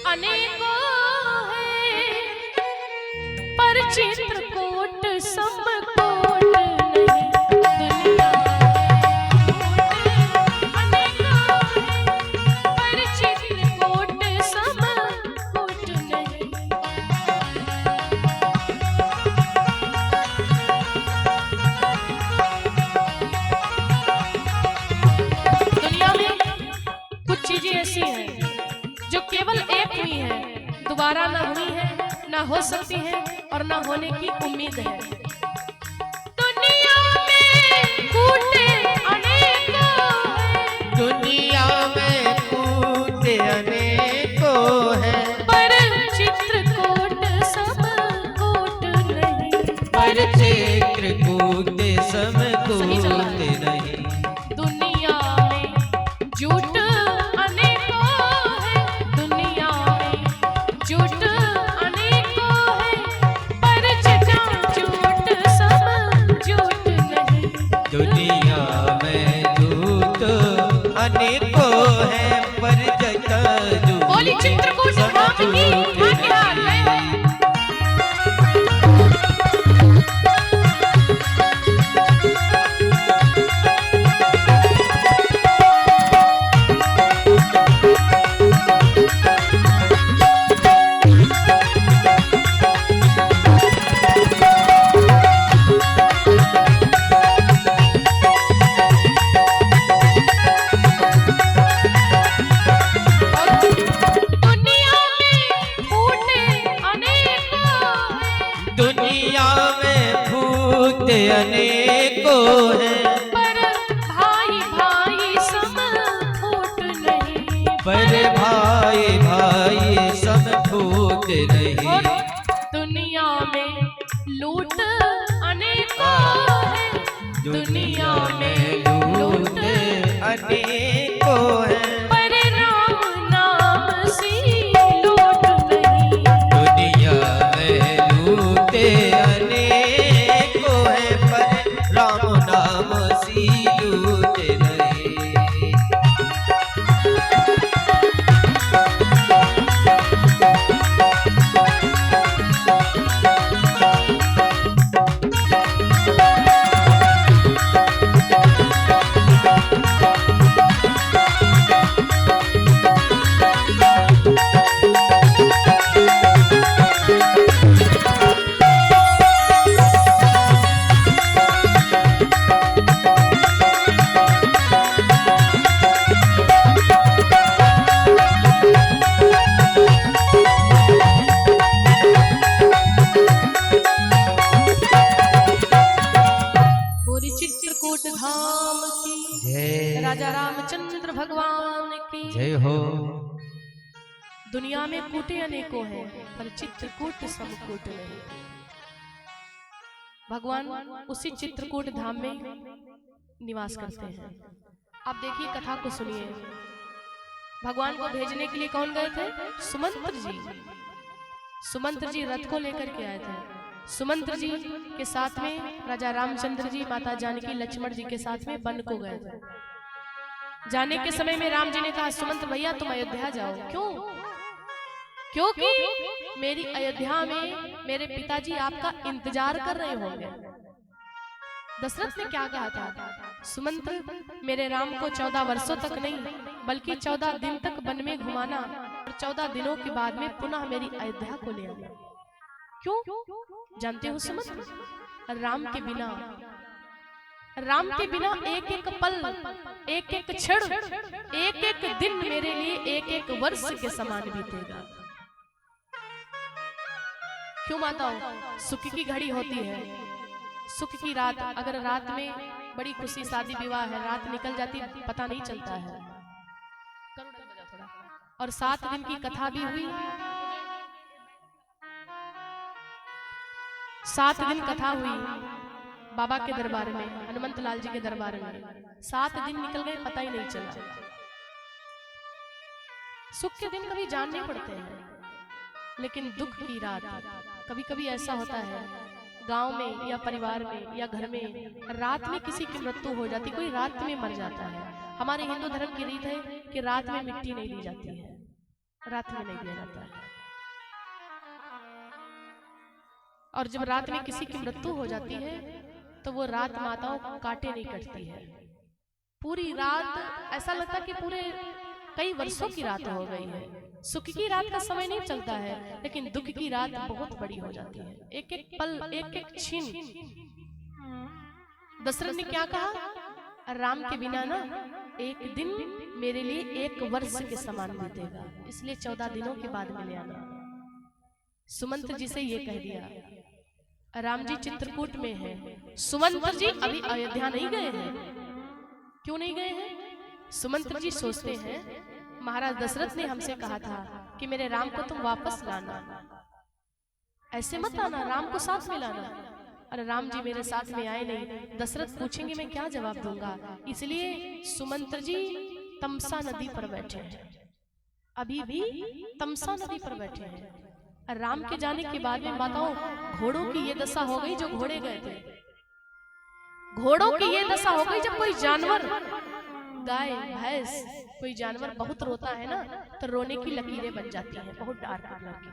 अनेकों हैं पर चित्रकूट समकूट नहीं। दुनिया अनेकों हैं पर चित्रकूट समकूट नहीं। दुनिया में कुछ चीजें ऐसी हैं जो केवल एक हुई है, दोबारा ना हुई है, ना हो सकती है और ना होने की उम्मीद है। दुनिया में कूटे अनेकों हैं, दुनिया में कूटे अनेकों हैं, पर चित्रकूट समकूट नहीं। पर चित्रकूट समकूट नहीं। दुनिया में झूठ अनेकों हैं, दुनिया में झूठ अनेकों हैं, पर झूठ समझूठ नहीं। दुनिया में झूठ अनेकों हैं, पर झूठ बोली चित्रकूट धाम की आज्ञा है। दुनिया में फूटे अनेकों हैं, दुनिया में फूट अनेकों हैं, पर भाई भाई सम फूट नहीं। पर भाई भाई सब फूट नहीं। दुनिया में लूट अनेकों हैं, दुनिया में लूट अनेकों हैं, पर राम नाम सी लूट नहीं। दुनिया में लूट अनेकों हैं, पर राम नाम सी लूट नहीं। बोली चित्रकूट धाम की जय राजा रामचंद्र भगवान की जय हो। दुनिया में कूटे अनेकों हैं पर चित्रकूट समकूट नहीं। भगवान उसी चित्रकूट धाम में निवास करते हैं। आप देखिए कथा को सुनिए। भगवान को भेजने के लिए कौन गए थे? सुमंत्र जी। सुमंत्र जी रथ को लेकर के आए थे। सुमंत्र जी के साथ में राजा रामचंद्र जी, माता जानकी, लक्ष्मण जी के साथ में वन को गए थे। जाने के समय में राम जी ने कहा, सुमंत्र भैया तुम अयोध्या जाओ। क्यों? क्योंकि मेरी अयोध्या में मेरे पिताजी आपका इंतजार कर रहे होंगे। दशरथ ने क्या कहा था? सुमंत्र मेरे राम को 14 वर्षों तक नहीं बल्कि 14 दिन तक वन में घुमाना और 14 दिनों के बाद में पुनः मेरी अयोध्या को ले आना। क्यों? जानते हो सुमंत्र, राम के बिना एक एक पल, एक एक क्षण, एक एक दिन मेरे लिए एक एक वर्ष के समान बीतेगा। क्यों माताओं? सुख की घड़ी होती है, सुख की रात। अगर रात में बड़ी खुशी शादी विवाह है, रात निकल जाती पता नहीं चलता है। और 7 दिन की कथा भी हुई। 7 दिन कथा हुई बाबा के दरबार में, हनुमंत लाल जी के दरबार में। 7 दिन निकल गए पता ही नहीं चला। सुख के दिन कभी जान नहीं पड़ते हैं, लेकिन दुख की रात कभी कभी ऐसा होता है गांव में या परिवार में या घर में रात में किसी की मृत्यु हो जाती, कोई रात में मर जाता है। हमारे हिंदू धर्म की रीत है कि रात में मिट्टी नहीं दी जाती है। रात में नहीं दिया जाता है। और जब रात में किसी की मृत्यु हो जाती है तो वो रात माताओं काटे नहीं कटती है। पूरी रात ऐसा लगता है कि पूरे कई वर्षों की रात हो गई है। सुख की रात का समय नहीं चलता है, लेकिन दुख की रात बहुत बड़ी हो जाती है। एक एक पल, एक एक क्षण। दशरथ ने क्या कहा, राम के बिना ना एक दिन मेरे लिए 1 वर्ष के समान बीतेगा, इसलिए 14 दिनों के बाद मिले आना। सुमंत्र जी से ये कह दिया। राम जी चित्रकूट में हैं, सुमंत्र जी अभी अयोध्या नहीं गए हैं। क्यों नहीं गए हैं? सुमंत्र जी सोचते हैं महाराज दशरथ ने हमसे कहा था कि मेरे राम को तुम वापस लाना, ऐसे मत आना, राम को साथ में लाना। अरे राम जी मेरे साथ में आए नहीं, दशरथ पूछेंगे मैं क्या जवाब दूंगा। इसलिए सुमंत्र जी तमसा नदी पर बैठे हैं, अभी भी तमसा नदी पर बैठे हैं। राम के जाने के बाद में बताओ घोड़ों की ये दशा हो गई जो घोड़े गए थे। घोड़ों की ये दशा हो गई जब कोई जानवर, गाय भैंस, कोई जानवर बहुत रोता है ना तो रोने की लकीरें बन जाती हैं, बहुत डार्क कलर की।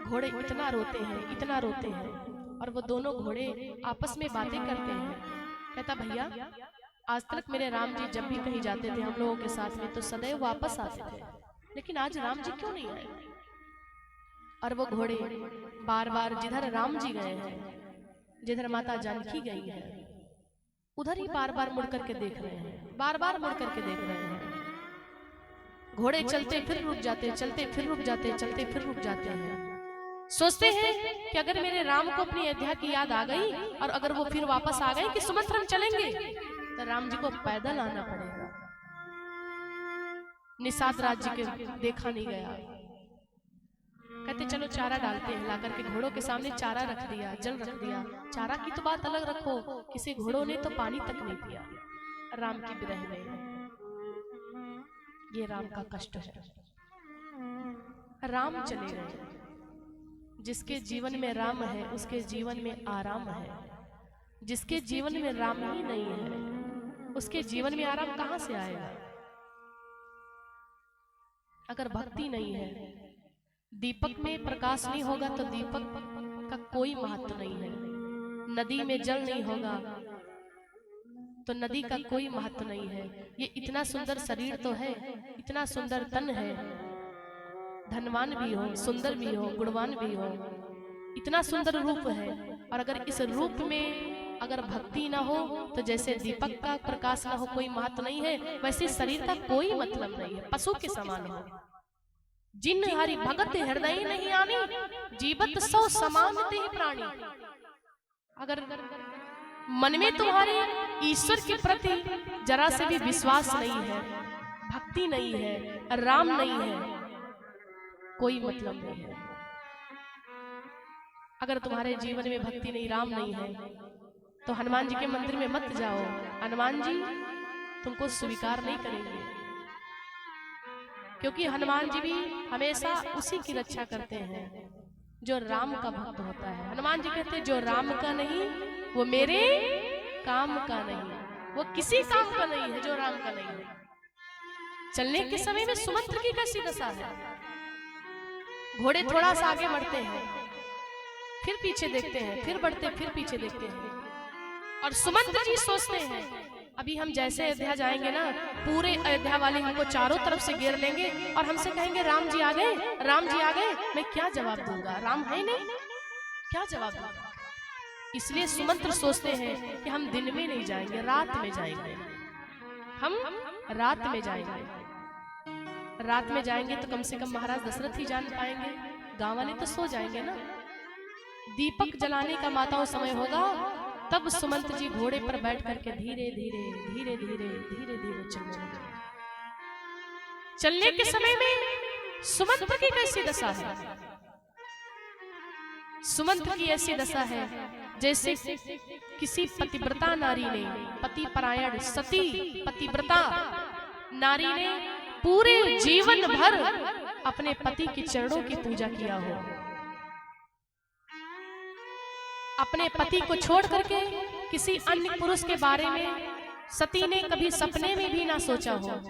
घोड़े इतना रोते हैं, इतना रोते हैं, और वो दोनों घोड़े आपस में बातें करते हैं। कहता भैया आज तक मेरे राम जी जब भी कहीं जाते थे हम लोगों के साथ में तो सदैव वापस आते थे, लेकिन आज राम जी क्यों नहीं आए? और वो घोड़े बार बार जिधर राम जी गए हैं, जिधर माता जानकी गई है, उधर ही बार बार मुड़ करके देख रहे हैं, बार बार मुड़ करके देख रहे हैं। घोड़े चलते फिर रुक जाते, चलते फिर रुक जाते, चलते फिर रुक जाते हैं। सोचते हैं कि अगर मेरे राम को अपनी अयोध्या की याद आ गई और अगर वो फिर वापस आ गए कि सुमंत्र हम चलेंगे, तो राम जी को पैदल आना पड़ेगा। निषाद राज्य के देखा नहीं गया। कहते चलो चारा डालते हैं, ला करके घोड़ों के सामने चारा रख दिया, जल रख दिया। चारा की तो बात अलग रखो, किसी घोड़ों ने तो पानी तक नहीं पिया। राम की विरह में ये राम का कष्ट है। राम चले गए। जिसके जीवन में राम है उसके जीवन में आराम है। जिसके जीवन में राम ही नहीं है उसके जीवन में आराम कहां से आएगा? अगर भक्ति नहीं है, दीपक में प्रकाश नहीं होगा तो दीपक का कोई महत्व नहीं है। नदी में जल नहीं होगा तो नदी का कोई महत्व नहीं है। ये इतना सुंदर शरीर तो है, इतना सुंदर तन है, धनवान भी हो, सुंदर भी हो, गुणवान भी हो, इतना सुंदर रूप है, और अगर इस रूप में अगर भक्ति ना हो तो जैसे दीपक का प्रकाश ना हो कोई महत्व नहीं है, वैसे शरीर का कोई मतलब नहीं है, पशु के समान हो। जिन हरि भगत हृदय नहीं आनी, जीवत सौ समान ते प्राणी। अगर मन में तुम्हारे ईश्वर के प्रति जरा से भी विश्वास नहीं है, भक्ति नहीं है, राम नहीं है, कोई मतलब नहीं है। अगर तुम्हारे जीवन में भक्ति नहीं, राम नहीं है, तो हनुमान जी के मंदिर में मत जाओ। हनुमान जी तुमको स्वीकार नहीं करेंगे, क्योंकि हनुमान जी भी हमेशा उसी की रक्षा करते हैं जो राम का भक्त होता है। हनुमान जी कहते हैं जो राम का नहीं वो मेरे काम का नहीं, वो किसी काम का नहीं है जो राम का नहीं है। चलने के समय में सुमंत्र की कैसी दशा है। घोड़े थोड़ा सा आगे बढ़ते हैं, फिर पीछे देखते हैं, फिर बढ़ते, फिर पीछे देखते हैं, और सुमंत्र जी सोचते हैं अभी हम जैसे अयोध्या जाएंगे ना, पूरे अयोध्या वाले हमको चारों तरफ से घेर लेंगे और हमसे कहेंगे राम जी आ गए, राम जी आ गए। मैं क्या जवाब दूंगा? राम है नहीं, क्या जवाब दूंगा? इसलिए सुमंत्र सोचते हैं कि हम दिन में नहीं जाएंगे, रात में जाएंगे। हम रात में जाएंगे। रात में जाएंगे तो कम से कम महाराज दशरथ ही जान पाएंगे, गांव वाले तो सो जाएंगे ना। दीपक जलाने का माताओं समय होगा, तब सुमंत्र जी घोड़े पर बैठ करके धीरे धीरे धीरे धीरे धीरे धीरे चलने लगे। चलने के समय में सुमंत्र की कैसी दशा है? सुमंत्र की ऐसी दशा है जैसे किसी पतिव्रता नारी ने, पति परायण सती पतिव्रता नारी ने पूरे जीवन भर अपने पति के चरणों की पूजा किया हो, अपने पति को छोड़ करके किसी अन्य पुरुष के बारे में सती ने कभी सपने में भी ना सोचा हो।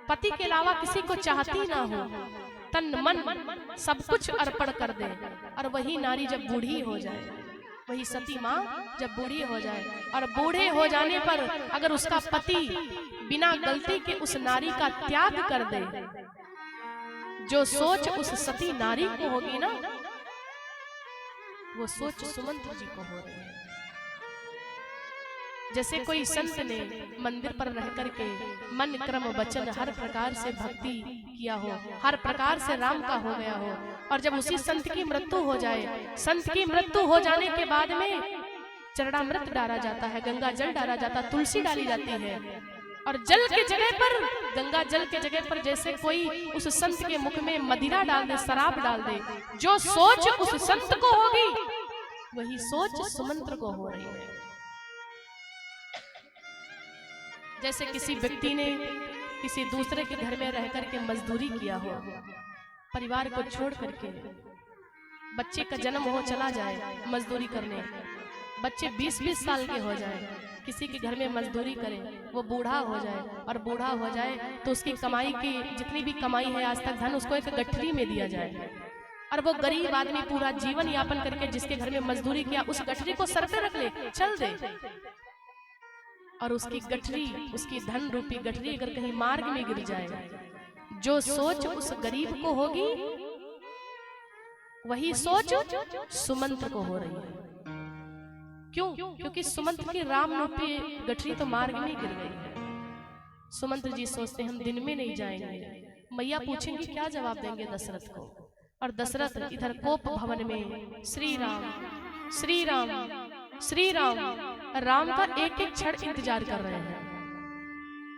पति के अलावा किसी को चाहती ना हो, तन मन सब कुछ अर्पण कर दे, और वही नारी जब बूढ़ी हो जाए, वही सती माँ जब बूढ़ी हो जाए, और बूढ़े हो जाने पर अगर उसका पति बिना गलती के उस नारी का त्याग कर दे, जो सोच उस सती नारी को होगी ना, वो सोच सुमंत्र जी को हो रही है। जैसे कोई संत ने मंदिर पर रह करके मन क्रम वचन हर प्रकार से भक्ति किया हो, हर प्रकार से राम का हो गया हो, और जब उसी संत की मृत्यु हो जाए, संत की मृत्यु हो जाने के बाद में चरणामृत डाला जाता है, गंगा जल डाला जाता, तुलसी डाली जाती है, और जल के जगह पर, गंगा जल के जगह पर जैसे कोई उस संत के मुख में मदिरा डाल दे, शराब डाल दे, जो सोच उस संत को होगी वही सोच सुमंत्र को हो रही है। जैसे किसी व्यक्ति ने किसी दूसरे के घर में रह करके मजदूरी किया हो, परिवार को छोड़ करके, बच्चे का जन्म हो चला जाए मजदूरी करने, बच्चे 20-20 साल के हो जाए, किसी के घर में मजदूरी करे, वो बूढ़ा हो जाए, और बूढ़ा हो जाए तो उसकी कमाई की जितनी भी कमाई है आज तक धन उसको एक गठरी में दिया जाए, और वो गरीब आदमी पूरा जीवन यापन करके जिसके घर में मजदूरी किया उस गठरी को सर पे रख ले, चल दे, और उसकी गठरी, उसकी धन रूपी गठरी अगर कहीं मार्ग में गिर जाए, जो सोच उस गरीब को होगी वही सोच सुमंत्र को हो रही है। क्यों? क्योंकि सुमंत्र की राम रूपी गठरी तो मार्ग में गिर गई है। सुमंत्र जी सोचते हम दिन में नहीं जाएंगे। मैया पूछेंगे क्या जवाब देंगे दशरथ को, और दशरथ इधर कोप भवन में श्री राम श्री राम श्री राम राम का एक एक क्षण इंतजार कर रहे हैं।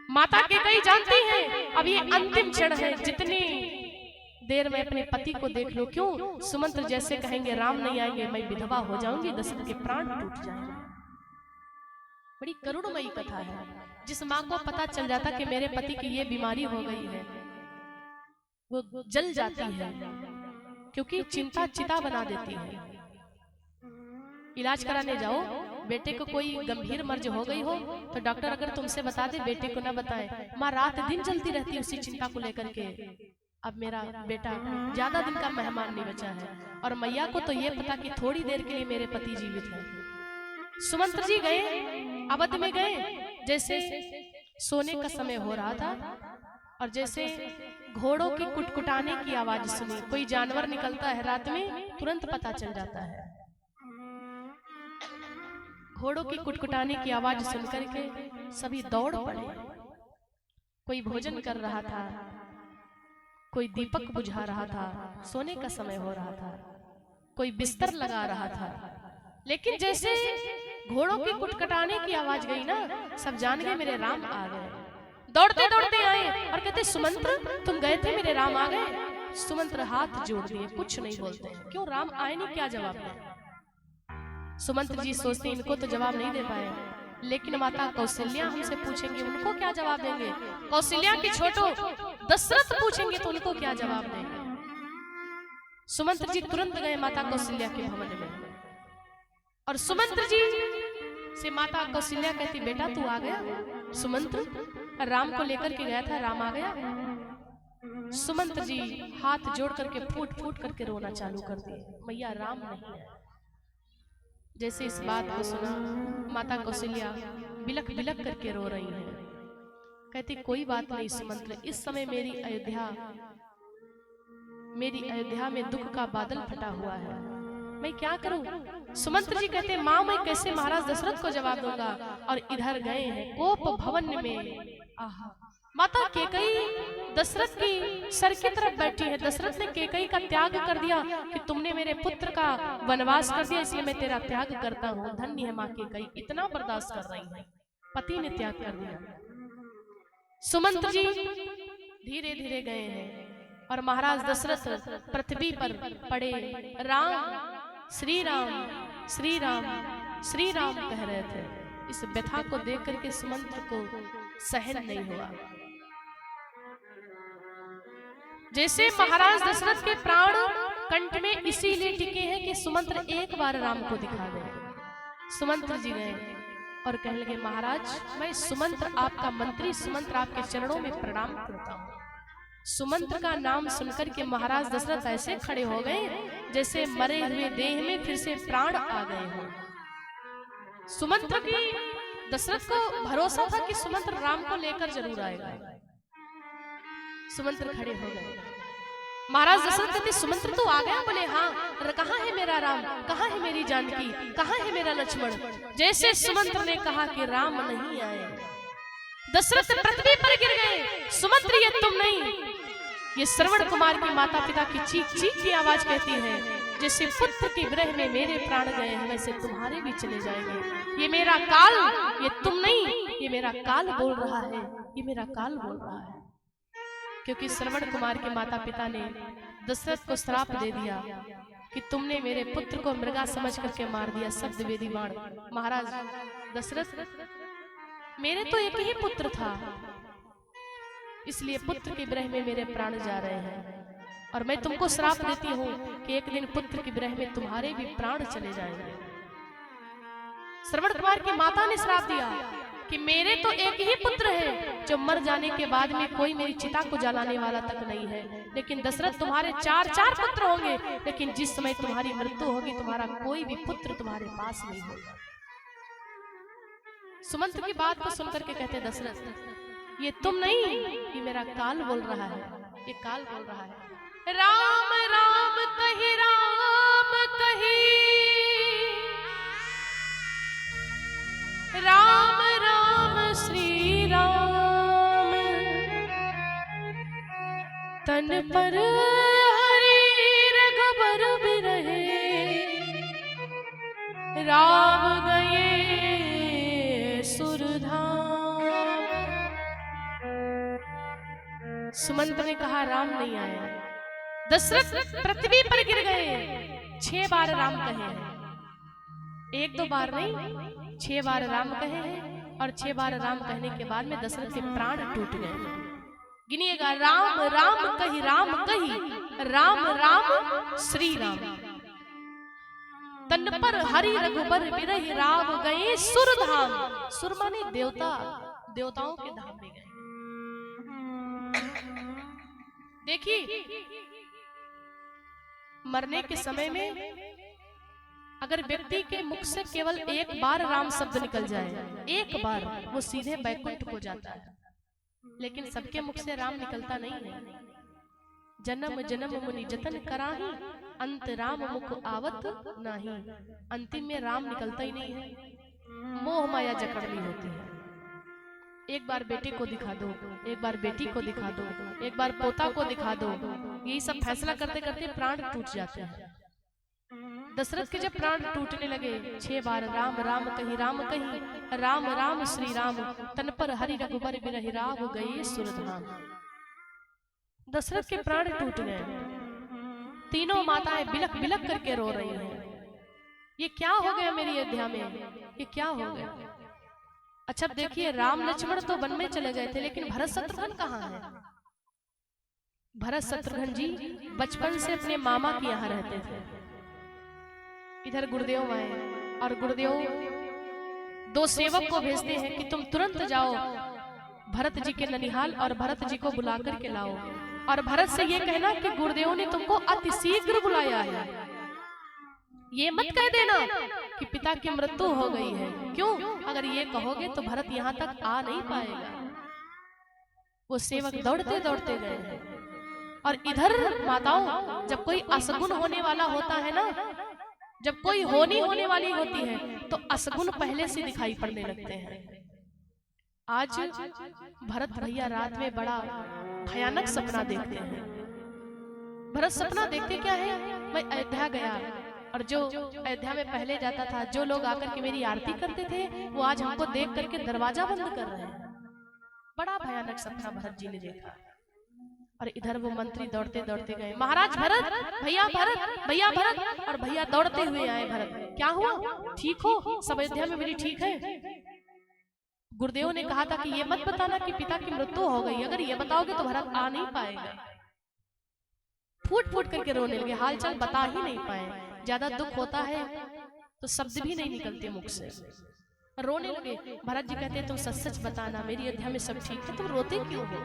माता कैकेयी जानती हैं अब ये अंतिम क्षण है, जितनी देर में अपने पति को देख लो। क्यों? सुमंत्र जैसे कहेंगे राम नहीं आएंगे मैं विधवा हो जाऊंगी, दशरथ के प्राण टूट जाएंगे। बड़ी करुणमयी कथा है। जिस माँ को पता चल जाता कि मेरे पति की ये बीमारी हो गई है, वो जल जाती है, क्योंकि चिंता चिता बना देती है। इलाज कराने जाओ, बेटे को कोई गंभीर मर्ज हो गई हो तो डॉक्टर अगर तुमसे बता दे, बेटे को न बताए, माँ रात दिन जलती रहती उसी चिंता को लेकर के, अब मेरा बेटा ज्यादा दिन का मेहमान नहीं बचा है। और मैया को तो ये पता कि थोड़ी देर के लिए मेरे पति जीवित है। सुमंत्र जी गए, अवध में गए, जैसे सोने का समय हो रहा था, और जैसे घोड़ों की कुटकुटाने की आवाज सुनी, कोई जानवर निकलता है रात में, तुरंत पता चल जाता है। घोड़ों की कुटकुटाने की आवाज सुनकर के सभी दौड़ पड़े। कोई भोजन कर रहा था, कोई दीपक बुझा रहा था, सोने का समय हो रहा था, कोई बिस्तर लगा रहा था। लेकिन जैसे घोड़ों की कुटकुटाने की आवाज गई ना, सब जान गए मेरे राम आ गए। दौड़ते दौड़ते आए और कहते सुमंत्र तुम गए थे, मेरे राम आ गए। सुमंत्र हाथ जोड़ दिए, कुछ नहीं बोलते। क्यों? राम आए नहीं, क्या जवाब दें? सुमंत्र जी सोचते इनको तो जवाब नहीं दे पाए, लेकिन माता कौशल्या हमसे पूछेंगे, उनको क्या जवाब देंगे? कौशल्या की छोटो दशरथ पूछेंगे तो उनको क्या जवाब देंगे? सुमंत्र जी तुरंत गए माता कौशल्या के भवन में, और सुमंत्र जी से माता कौशल्या कहती बेटा तू आ गया? सुमंत्र राम को लेकर के गया था, राम आ गया? सुमंत्र जी हाथ जोड़ करके फूट फूट करके रोना चालू कर दिए, मैया राम नहीं है। जैसे इस बात को सुना, माता कौशल्या बिलख बिलख करके रो रही हैं। कहती कोई बात नहीं सुमंत्र, इस समय मेरी अयोध्या में दुख का बादल फटा हुआ है, मैं क्या करूं? सुमंत्र जी कहते माँ मैं कैसे महाराज दशरथ को जवाब दूंगा? और इधर गए हैं कोप भवन में। आहा, माता कैकेयी दशरथ की सर की तरफ बैठी है। दशरथ ने कैकेयी का त्याग कर दिया कि तुमने मेरे पुत्र का वनवास कर दिया, इसलिए मैं तेरा त्याग करता हूँ। धन्य है माँ कैकेयी, इतना बर्दाश्त कर रही है, पति ने त्याग कर दिया। सुमंत्र जी धीरे धीरे गए हैं, और महाराज दशरथ पृथ्वी पर पड़े राम श्री राम श्री राम श्री राम कह रहे थे। इस व्यथा को देख करके सुमंत्र को सहन नहीं हुआ। जैसे महाराज दशरथ के प्राण कंठ में इसीलिए टिके हैं कि सुमंत्र एक बार राम को दिखा दे। सुमंत्र जी गए, और कहने लगे महाराज मैं सुमंत्र आपका मंत्री सुमंत्र आपके चरणों में प्रणाम करता हूँ। सुमंत्र का नाम सुनकर के महाराज दशरथ ऐसे खड़े हो गए जैसे मरे हुए देह में फिर से प्राण आ गए हो। सुमंत्र की दशरथ को भरोसा था कि सुमंत्र राम को लेकर जरूर आएगा। सुमंत्र खड़े हो गए। महाराज दशरथ कहते सुमंत्र तो आ गया? बोले हाँ। कहाँ है मेरा राम, कहाँ है मेरी जानकी, कहाँ है मेरा लक्ष्मण? जैसे सुमंत्र ने कहा कि राम नहीं आए, दशरथ पृथ्वी पर गिर गए। सुमंत्र ये तुम नहीं, ये श्रवण कुमार के माता पिता की चीख चीख की आवाज कहती है जैसे पुत्र के विरह में मेरे प्राण गए हैं वैसे तुम्हारे भी चले जाएंगे। ये मेरा काल, ये तुम नहीं, ये मेरा काल बोल रहा है, ये मेरा काल बोल रहा है। क्योंकि श्रवण कुमार के माता पिता ने दशरथ को श्राप दे दिया कि तुमने मेरे पुत्र को मृगा समझ करके मार दिया, शब्द वेदी बाण। महाराज दशरथ मेरे तो एक ही पुत्र था, इसलिए पुत्र के विरह में मेरे प्राण जा रहे हैं और मैं तुमको श्राप देती हूँ कि एक दिन पुत्र के विरह में तुम्हारे भी प्राण चले जाएंगे। श्रवण कुमार की माता ने श्राप दिया कि मेरे तो एक ही पुत्र है जो मर जाने के बाद में कोई मेरी चिता को जलाने वाला तक नहीं है, लेकिन दशरथ तुम्हारे चार चार पुत्र होंगे, लेकिन जिस समय तुम्हारी मृत्यु होगी तुम्हारा कोई भी पुत्र तुम्हारे पास नहीं होगा। सुमंत्र की बात को सुनकर के कहते दशरथ ये तुम नहीं, ये मेरा काल बोल रहा है, ये काल बोल रहा है। राम राम कही राम कही, राम राम श्री राम, तन पर हरि रघुबर बिरहे, राम गए सुरधाम। सुमंत्र ने कहा राम नहीं आया। दशरथ पृथ्वी पर गिर गए। 6 बार राम कहे हैं, 1-2 बार नहीं, 6 बार राम कहे हैं और 6 बार राम कहने के बाद में दशरथ के प्राण टूट गए। गिनिएगा, राम राम कही राम कही, राम राम श्री राम, तन पर हरि रघुबर बिरहि, राम गए सुरधाम। सुर माने देवता, देवताओं के धाम में गए। देखिए मरने के समय में अगर व्यक्ति के मुख से केवल 1 बार राम शब्द निकल जाए, 1 बार, वो सीधे बैकुंठ को जाता है। लेकिन सबके मुख से राम निकलता नहीं है। जन्म जन्म मुनि जतन कराही, अंत राम मुख आवत नाही। अंतिम में राम निकलता ही नहीं है, मोह माया जकड़नी होती है। एक बार बेटे को दिखा दो, एक बार बेटी को दिखा दो, एक बार पोता को दिखा दो, यही सब फैसला करते करते प्राण टूट जाते हैं। दशरथ के जब प्राण टूटने लगे, 6 बार राम राम कही राम कही, राम राम श्री राम, तन पर हरि रघुबर बिरहि, राम गए सुरधाम। दशरथ के प्राण टूट गए। तीनों माताएं बिलख बिलख करके रो रही हैं। ये क्या हो गया मेरी अयोध्या में, ये क्या हो गया? अच्छा देखिए, राम लक्ष्मण तो वन में चले गए थे, लेकिन भरत शत्रुघ्न कहाँ है? भरत शत्रुघ्न जी बचपन से अपने मामा के यहाँ रहते थे। इधर गुरुदेव आए और गुरुदेव 2 सेवक को भेजते हैं कि तुम तुरंत जाओ भरत जी के ननिहाल और भरत जी को बुला करके लाओ, और भरत से ये कहना कि गुरुदेव ने तुमको अतिशीघ्र बुलाया है। ये मत कह देना कि पिता की मृत्यु हो गई है। क्यों? अगर ये कहोगे तो भरत यहाँ तक आ नहीं पाएगा। वो सेवक दौड़ते दौड़ते गए। और इधर माताओं, जब कोई असगुन होने वाला होता है ना, जब कोई होने वाली होती है तो असगुन पहले से दिखाई पड़ने लगते हैं। आज भरत भैया रात में बड़ा भयानक सपना देखते हैं। भरत सपना देखते क्या है, मैं अयोध्या गया और जो अयोध्या में पहले जाता था, जो लोग आकर के मेरी आरती करते थे, वो आज हमको देख करके दरवाजा बंद कर रहे हैं। बड़ा भयानक सपना भरत जी ने देखा। और इधर वो मंत्री दौड़ते दौड़ते गए, महाराज भरत, भैया भरत, भैया भरत, और भैया दौड़ते हुए आए। भरत, क्या हुआ, ठीक हो? सब अयोध्या में मेरी ठीक है? गुरुदेव ने कहा था कि ये मत बताना कि पिता की मृत्यु हो गई, अगर ये बताओगे तो भरत आ नहीं पाएगा। फूट फूट करके रोने लगे, हाल चाल बता ही नहीं पाए। ज्यादा दुख होता है तो शब्द भी नहीं निकलते मुख से। रोने लगे। भरत जी कहते तुम सच सच बताना, मेरी अयोध्या में सब ठीक है, तुम रोते क्यों हो?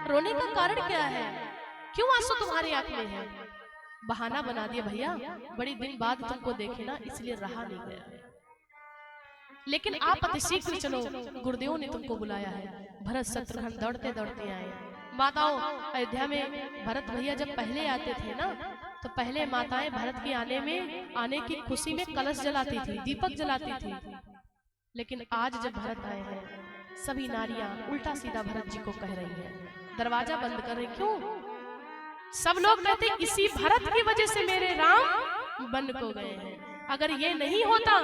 रोने का कारण क्या है? क्यों आंसू तुम्हारी आंख में है? बहाना बना दिया, भैया बड़ी दिन बाद तुमको देखे ना, इसलिए रहा नहीं गया, लेकिन आप अतिशीघ्र चलो, गुरुदेव ने तुमको बुलाया है। भरत शत्रुघ्न दौड़ते दौड़ते आए। माताओं, अयोध्या में भरत भैया जब पहले आते थे ना, तो पहले माताएं भरत के आने की खुशी में कलश जलाती थी, दीपक जलाती थी। लेकिन आज जब भरत आए हैं, सभी नारियां उल्टा सीधा भरत जी को कह रही हैं, दरवाजा बंद कर रहे। क्यों? सब लोग कहते इसी भरत की वजह से मेरे राम बन को गए हैं, अगर ये नहीं होता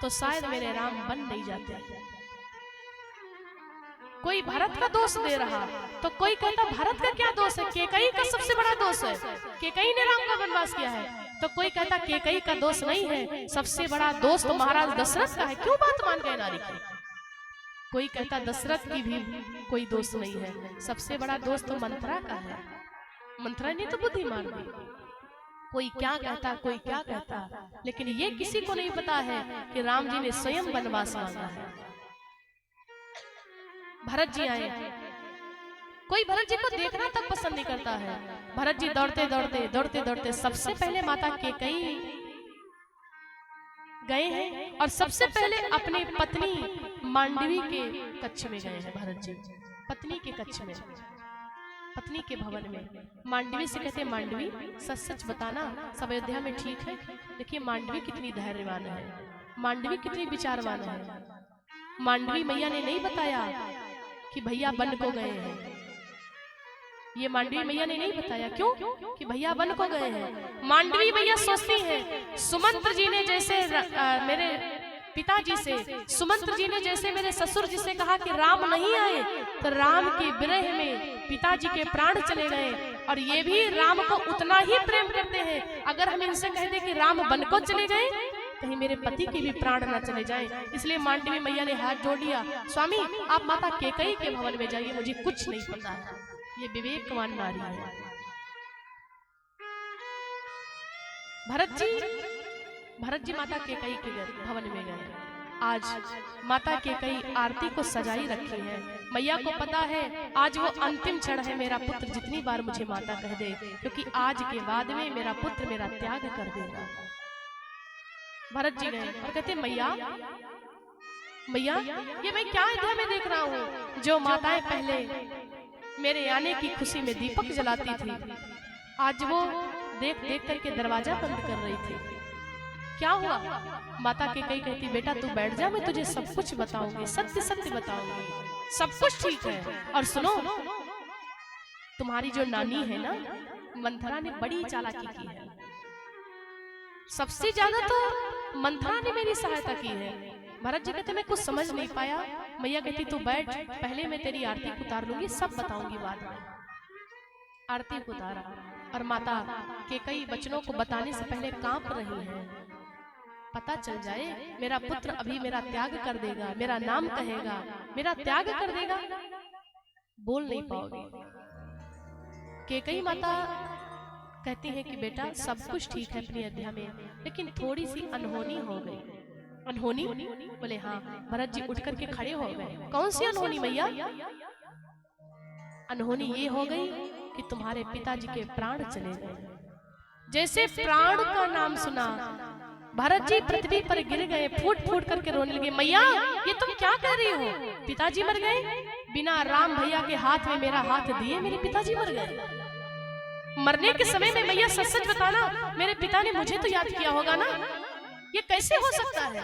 तो शायद मेरे राम बन नहीं जाते। कोई भरत का दोष दे रहा तो कोई कहता भरत का क्या दोष है, केकई का सबसे बड़ा दोष है, केकई ने राम का वनवास किया है। तो कोई कहता केकई का दोष नहीं है, सबसे बड़ा दोष तो महाराज दशरथ का है, क्यों बात मान गए नारी की? कोई कहता दशरथ की भी कोई दोष नहीं है, सबसे बड़ा दोष तो मंथरा का है, मंथरा ने तो बुद्धि मार दी। कोई क्या कहता, कोई क्या कहता, लेकिन ये किसी को नहीं पता है कि राम जी ने स्वयं वनवास मांगा है। भरत जी आए, कोई भरत जी को देखना तक पसंद नहीं करता है। भरत जी दौड़ते दौड़ते दौड़ते दौड़ते सबसे पहले माता केकई गए हैं और सबसे पहले अपनी पत्नी मांडवी के कक्ष में गए हैं। भरत जी पत्नी के कक्ष में, पत्नी के भवन में मांडवी से कहते मांडवी सच सच बताना, सब अयोध्या में ठीक है? देखिए मांडवी कितनी धैर्यवान है, मांडवी कितनी विचारवान है। मांडवी मैया ने नहीं बताया कि भैया बन को गए हैं, ये मांडवी मैया ने नहीं बताया। क्यों? कि भैया बन को गए हैं। मांडवी मैया सोचती हैं सुमंत्र जी ने जैसे मेरे पिताजी से, सुमंत्र जी ने जैसे मेरे ससुर जी से कहा कि राम नहीं आए, तो राम के विरह में पिताजी के प्राण चले गए, और ये भी राम को उतना ही प्रेम करते हैं। अगर हम इनसे कह दें कि राम बन को चले गए, कहीं मेरे पति के भी प्राण न चले जाएं। इसलिए मांडवी मैया ने हाथ जोड़ लिया, स्वामी आप माता केकई के भवन में जाइए, मुझे कुछ नहीं पता है। ये विवेकवान नारी है। भरत जी माता केकई के भवन में गए। आज माता केकई आरती को सजाई रखी है। मैया को पता है आज वो अंतिम क्षण है, मेरा पुत्र जितनी बार मुझे माता कह दे, क्योंकि आज के बाद में मेरा पुत्र मेरा त्याग कर देगा। भरत जी गए और कहते मैया मैया ये मैं क्या अयोध्या में देख रहा हूँ, जो माताएं पहले मेरे आने की खुशी में दीपक जलाती थी, आज वो देख देख करके दरवाजा बंद कर रही थी। क्या हुआ? माता केकई कहती बेटा तू बैठ जा, मैं तुझे सब कुछ बताऊंगी, सत्य सत्य बताऊंगी, सब कुछ ठीक है। और सुनो, तुम्हारी जो नानी है ना मंथरा ने बड़ी चालाकी की है, सबसे ज्यादा तो मंथरा ने मेरी सहायता की है। भरत जी कहते मैं कुछ समझ नहीं पाया। मैया कहती तू बैठ, पहले मैं तेरी आरती उतार लूंगी, सब बताऊंगी बाद में। आरती को उतारा और माता केकई बचनों को बताने से पहले कांप रही है, पता चल जाए मेरा पुत्र अभी मेरा त्याग कर देगा, मेरा नाम कहेगा, मेरा त्याग कर देगा, बोल नहीं पाओगे। केकई माता कहती है कि बेटा सब कुछ ठीक है अपनी अयोध्या में, लेकिन थोड़ी सी अनहोनी हो गई। अनहोनी? बोले हाँ। भरत जी उठ करके खड़े हो गए। कौन सी अनहोनी मैया? अनहोनी ये हो गई कि तुम्हारे पिताजी के प्राण चले गए। जैसे प्राण का नाम सुना भरत जी पृथ्वी पर गिर गए, फूट फूट करके रोने लगे। मैया ये तुम क्या कह रही हो? पिताजी मर गए? बिना राम भैया के हाथ में मेरा हाथ दिए मेरे पिताजी मर गए। मरने के समय में मैया सच सच बताना, मेरे पिता ने मुझे तो याद किया होगा ना, ये कैसे हो सकता है?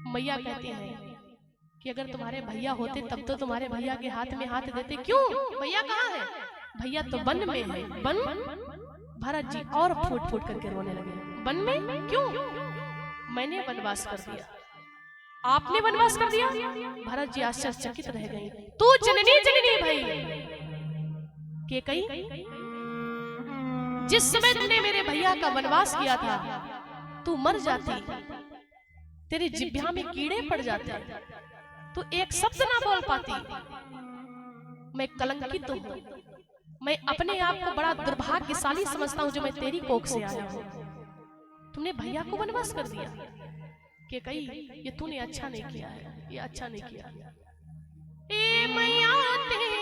मैया कहती हैं कि अगर तुम्हारे भैया होते तब तो तुम्हारे भैया के हाथ में हाथ देते। क्यों? भैया कहाँ है? भैया तो वन में है। वन? भरत जी और फूट फूट करके रोने लगे। वन में? क्यों? मैंने वनवास कर दिया। आपने वनवास कर दिया? भरत जी आश्चर्यचकित रह गई। तू जननी जननी भाई केकई, जिस समय तुमने मेरे भैया का वनवास किया था तू मर जाती, तेरे जिह्वा में कीड़े पड़ जाते, तू एक शब्द ना बोल पाती। मैं कलंकित हूँ, मैं अपने आप को बड़ा दुर्भाग्यशाली समझता हूँ जो मैं तेरी कोख से आया हूँ। तुमने भैया को वनवास कर दिया। कि कही ये तूने अच्छा नहीं किया है, ये अच्छा नहीं किया। ए मैया तेरी